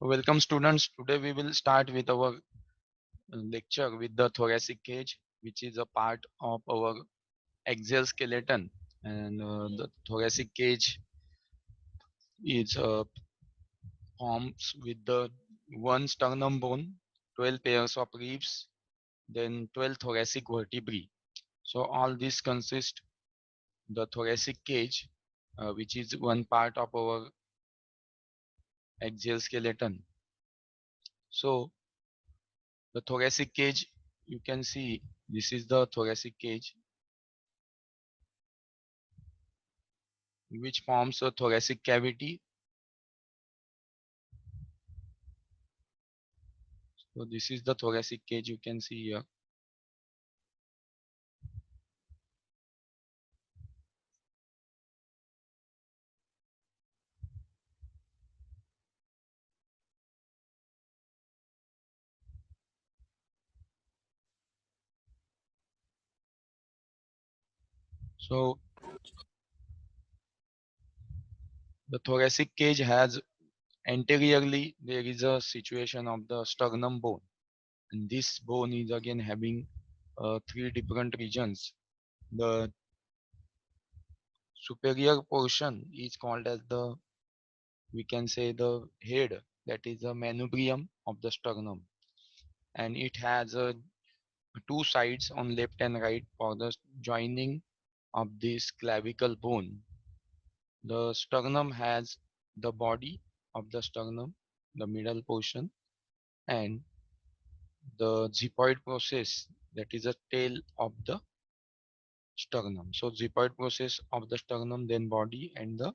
Welcome students. Today we will start with our lecture with the thoracic cage, which is a part of our axial skeleton. And the thoracic cage is forms with the one sternum bone, 12 pairs of ribs, then 12 thoracic vertebrae. So all this consist the thoracic cage, which is one part of our axial skeleton. So the thoracic cage, you can see this is the thoracic cage which forms a thoracic cavity. So this is the thoracic cage you can see here. So the thoracic cage has anteriorly there is a situation of the sternum bone, and this bone is again having three different regions. The superior portion is called as the, we can say, the head, that is the manubrium of the sternum, and it has two sides on left and right for the joining of this clavicle bone. The sternum has the body of the sternum, the middle portion, and the xiphoid process, that is a tail of the sternum. So xiphoid process of the sternum, then body, and the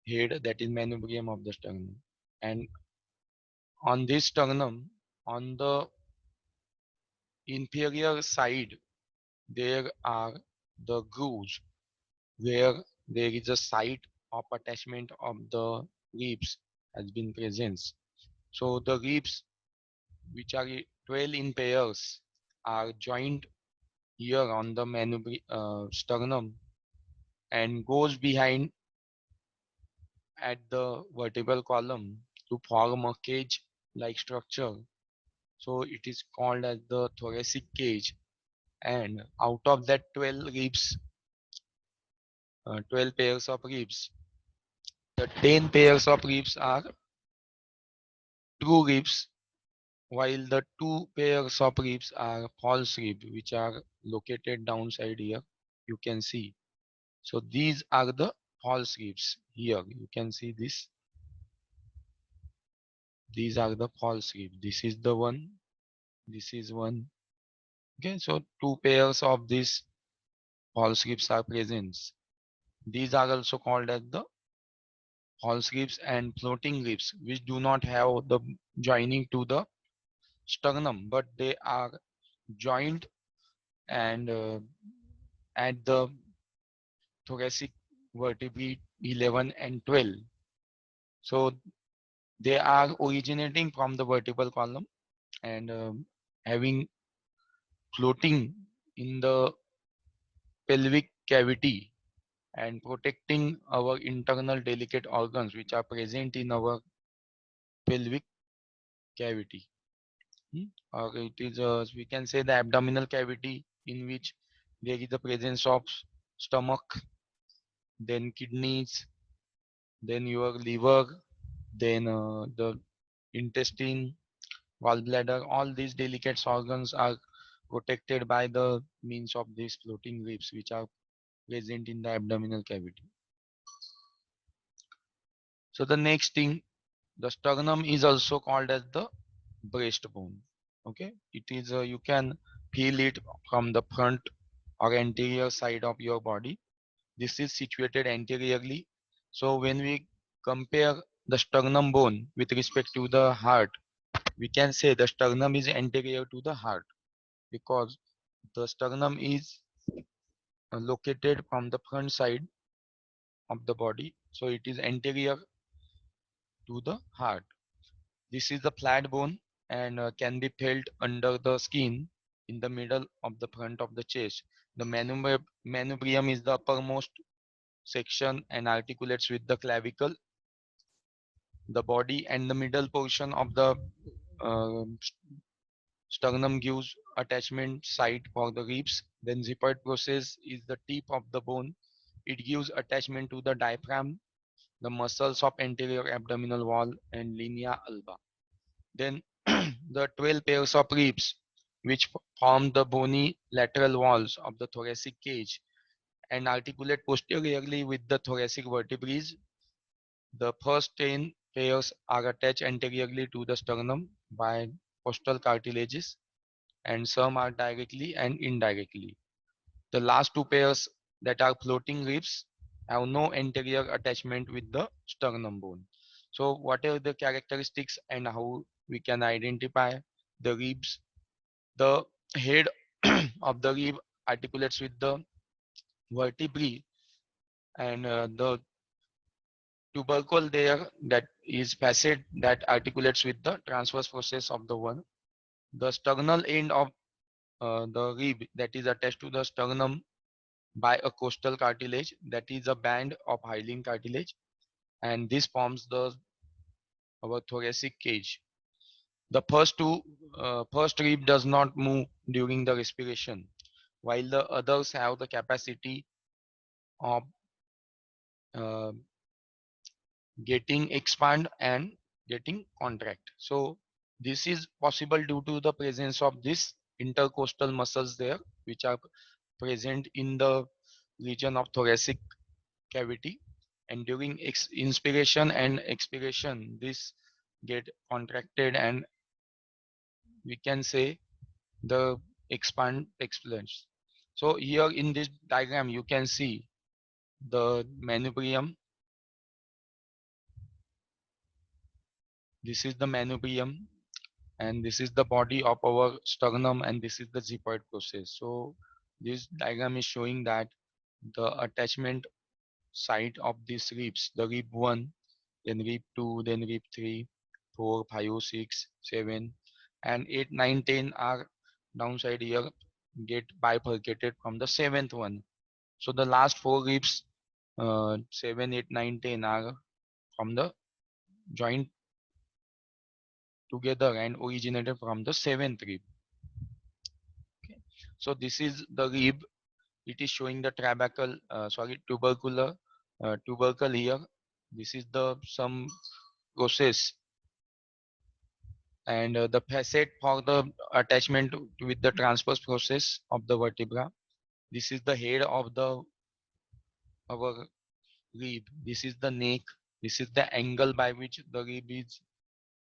head, that is manubrium of the sternum. And on this sternum, on the inferior side, there are the grooves where there is a site of attachment of the ribs has been present. So the ribs, which are 12 in pairs, are joined here on the sternum and goes behind at the vertebral column to form a cage-like structure. So it is called as the thoracic cage. And out of that 12 ribs, 12 pairs of ribs, the 10 pairs of ribs are true ribs, while the two pairs of ribs are false ribs, which are located downside here. You can see. So these are the false ribs. Here you can see this. These are the false ribs. This is the one. This is one. Okay, so two pairs of these false ribs are present. These are also called as the false ribs and floating ribs, which do not have the joining to the sternum, but they are joined and at the thoracic vertebrae 11 and 12. So they are originating from the vertebral column and having floating in the pelvic cavity and protecting our internal delicate organs which are present in our pelvic cavity. Or it is, we can say, the abdominal cavity in which there is the presence of stomach, then kidneys, then your liver, then the intestine, gallbladder. All these delicate organs are protected by the means of these floating ribs which are present in the abdominal cavity. So the next thing, the sternum is also called as the breastbone. Okay, it is, you can feel it from the front or anterior side of your body. This is situated anteriorly. So when we compare the sternum bone with respect to the heart, we can say the sternum is anterior to the heart because the sternum is located from the front side of the body. So it is anterior to the heart. This is the flat bone and can be felt under the skin in the middle of the front of the chest. The manubrium is the uppermost section and articulates with the clavicle. The body and the middle portion of the uh, sternum gives attachment site for the ribs. Then xiphoid process is the tip of the bone. It gives attachment to the diaphragm, the muscles of anterior abdominal wall and linea alba. Then the 12 pairs of ribs which form the bony lateral walls of the thoracic cage and articulate posteriorly with the thoracic vertebrae. The first 10 pairs are attached anteriorly to the sternum by costal cartilages, and some are directly and indirectly. The last two pairs that are floating ribs have no anterior attachment with the sternum bone. So what are the characteristics and how we can identify the ribs? The head of the rib articulates with the vertebrae, and the tubercle there that is facet that articulates with the transverse process of the one. The sternal end of the rib that is attached to the sternum by a costal cartilage, that is a band of hyaline cartilage, and this forms the our thoracic cage. The first rib does not move during the respiration, while the others have the capacity of uh, getting expand and getting contract. So this is possible due to the presence of this intercostal muscles there, which are present in the region of thoracic cavity, and during inspiration and expiration this get contracted, and we can say the expand expands. So here in this diagram you can see the manubrium. This is the manubrium, and this is the body of our sternum, and this is the xiphoid process. So this diagram is showing that the attachment site of these ribs, the rib 1, then rib 2, then rib 3, 4, 5, 6, 7, and 8, 9, 10 are downside here get bifurcated from the seventh one. So the last four ribs, 7, 8, 9, 10 are from the joint together and originated from the seventh rib. Okay. So this is the rib. It is showing the tubercle here. This is the some process, and the facet for the attachment with the transverse process of the vertebra. This is the head of the our rib. This is the neck. This is the angle by which the rib is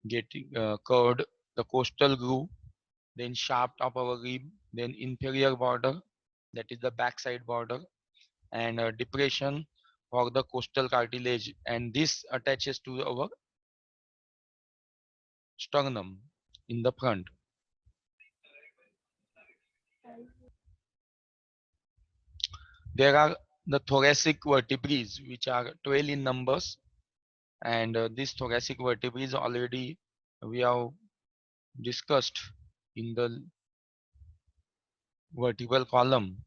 getting curved. The costal groove, then shaft of our rib, then inferior border, that is the backside border, and depression for the costal cartilage, and this attaches to our sternum in the front. There are the thoracic vertebrae which are 12 in numbers, and these thoracic vertebrae already we have discussed in the vertebral column.